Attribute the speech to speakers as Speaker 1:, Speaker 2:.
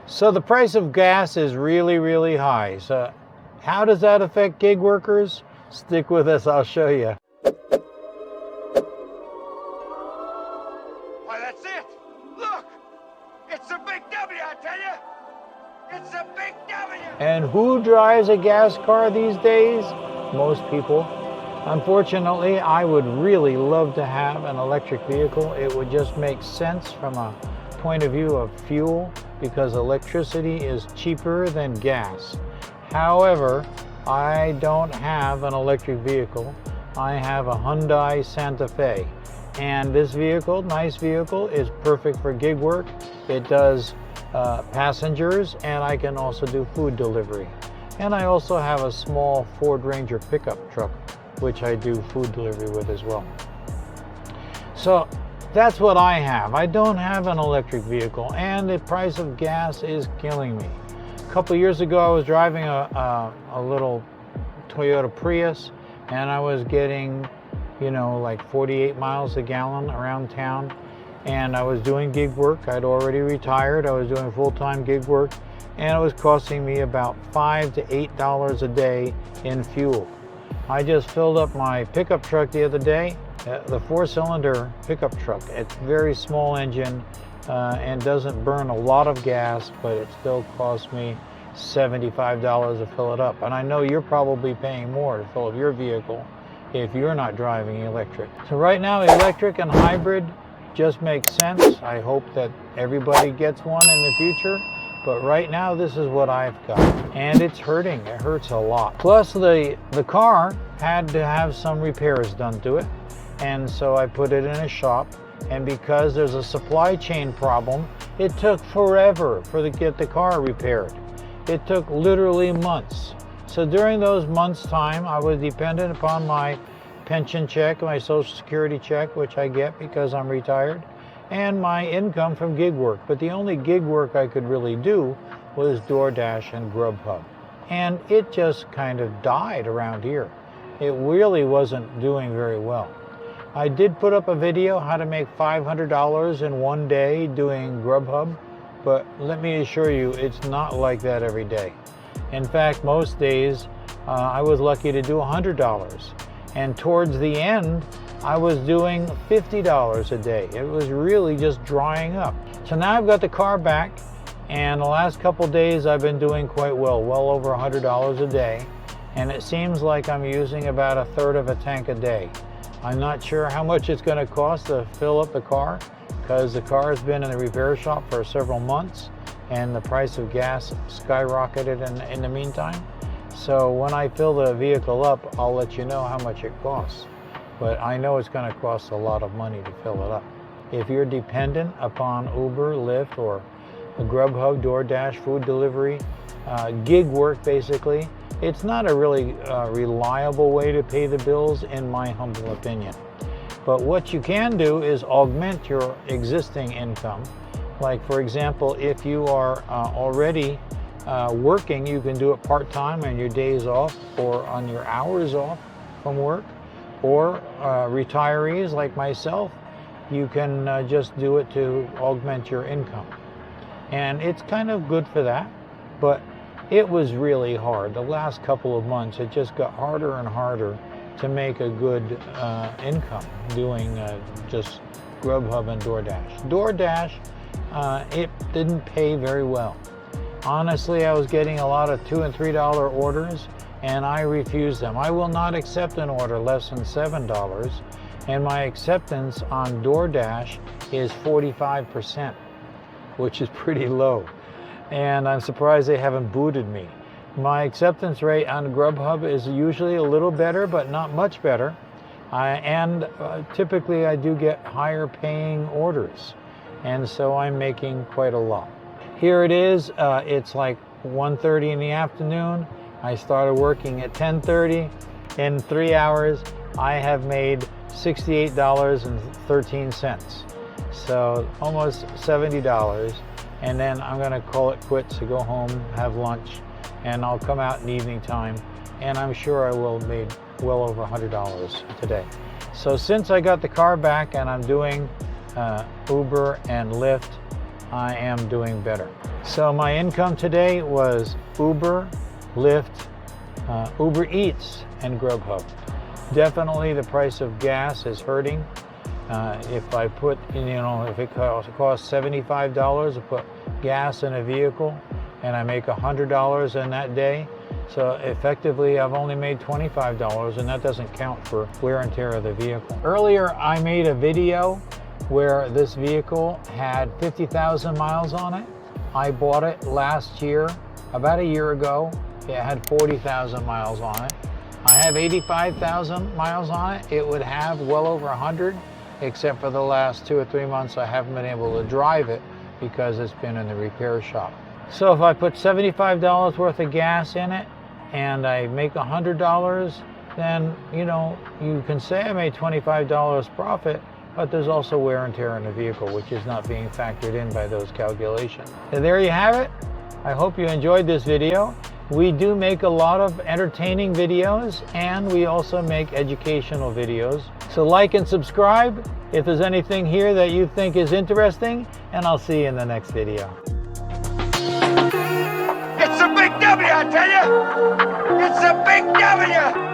Speaker 1: So the price of gas is really, really high. So how does that affect gig workers? Stick with us, I'll show you.
Speaker 2: Why, that's it. Look, it's a big W, I tell you. It's a big W.
Speaker 1: And who drives a gas car these days? Most people. Unfortunately, I would really love to have an electric vehicle. It would just make sense from a point of view of fuel, because electricity is cheaper than gas. However, I don't have an electric vehicle. I have a Hyundai Santa Fe. And this vehicle, nice vehicle, is perfect for gig work. It does passengers, and I can also do food delivery. And I also have a small Ford Ranger pickup truck, which I do food delivery with as well. So that's what I have. I don't have an electric vehicle, and the price of gas is killing me. A couple years ago, I was driving a little Toyota Prius, and I was getting, like 48 miles a gallon around town. And I was doing gig work. I'd already retired. I was doing full-time gig work, and it was costing me about $5 to $8 a day in fuel. I just filled up my pickup truck the other day, the 4-cylinder pickup truck. It's very small engine and doesn't burn a lot of gas, but it still costs me $75 to fill it up. And I know you're probably paying more to fill up your vehicle if you're not driving electric. So right now, electric and hybrid just makes sense. I hope that everybody gets one in the future, but right now this is what I've got, and it's hurting. It hurts a lot. Plus the car had to have some repairs done to it, and so I put it in a shop, and because there's a supply chain problem, it took forever to get the car repaired. It took literally months. So during those months' time, I was dependent upon my pension check, my Social Security check, which I get because I'm retired, and my income from gig work. But the only gig work I could really do was DoorDash and GrubHub. And it just kind of died around here. It really wasn't doing very well. I did put up a video how to make $500 in one day doing GrubHub, but let me assure you, it's not like that every day. In fact, most days I was lucky to do $100. And towards the end, I was doing $50 a day. It was really just drying up. So now I've got the car back, and the last couple days I've been doing quite well over $100 a day. And it seems like I'm using about 1/3 of a tank a day. I'm not sure how much it's going to cost to fill up the car, because the car has been in the repair shop for several months, and the price of gas skyrocketed in the meantime. So when I fill the vehicle up, I'll let you know how much it costs. But I know it's going to cost a lot of money to fill it up. If you're dependent upon Uber, Lyft, or GrubHub, DoorDash, food delivery, gig work basically, it's not a really reliable way to pay the bills, in my humble opinion. But what you can do is augment your existing income. Like, for example, if you are already working, you can do it part-time on your days off or on your hours off from work. Or retirees like myself, you can just do it to augment your income. And it's kind of good for that, but it was really hard. The last couple of months, it just got harder and harder to make a good income doing just GrubHub and DoorDash. DoorDash, it didn't pay very well. Honestly, I was getting a lot of $2 and $3 orders, and I refused them. I will not accept an order less than $7, and my acceptance on DoorDash is 45%, which is pretty low. And I'm surprised they haven't booted me. My acceptance rate on GrubHub is usually a little better, but not much better. Typically I do get higher paying orders, and so I'm making quite a lot. Here it is, it's like 1:30 in the afternoon. I started working at 10:30. In 3 hours, I have made $68.13. So almost $70. And then I'm gonna call it quits to go home, have lunch, and I'll come out in the evening time, and I'm sure I will have made well over $100 today. So since I got the car back and I'm doing Uber and Lyft, I am doing better. So my income today was Uber, Lyft, Uber Eats, and GrubHub. Definitely the price of gas is hurting. If I put, if it costs $75 to put gas in a vehicle and I make $100 in that day, so effectively I've only made $25, and that doesn't count for wear and tear of the vehicle. Earlier I made a video where this vehicle had 50,000 miles on it. I bought it last year, about a year ago. It had 40,000 miles on it. I have 85,000 miles on it. It would have well over 100, except for the last 2 or 3 months I haven't been able to drive it because it's been in the repair shop. So if I put $75 worth of gas in it and I make $100, then you can say I made $25 profit, but there's also wear and tear in the vehicle, which is not being factored in by those calculations. And there you have it. I hope you enjoyed this video. We do make a lot of entertaining videos, and we also make educational videos. So like and subscribe if there's anything here that you think is interesting, and I'll see you in the next video.
Speaker 2: It's a big W, I tell you! It's a big W!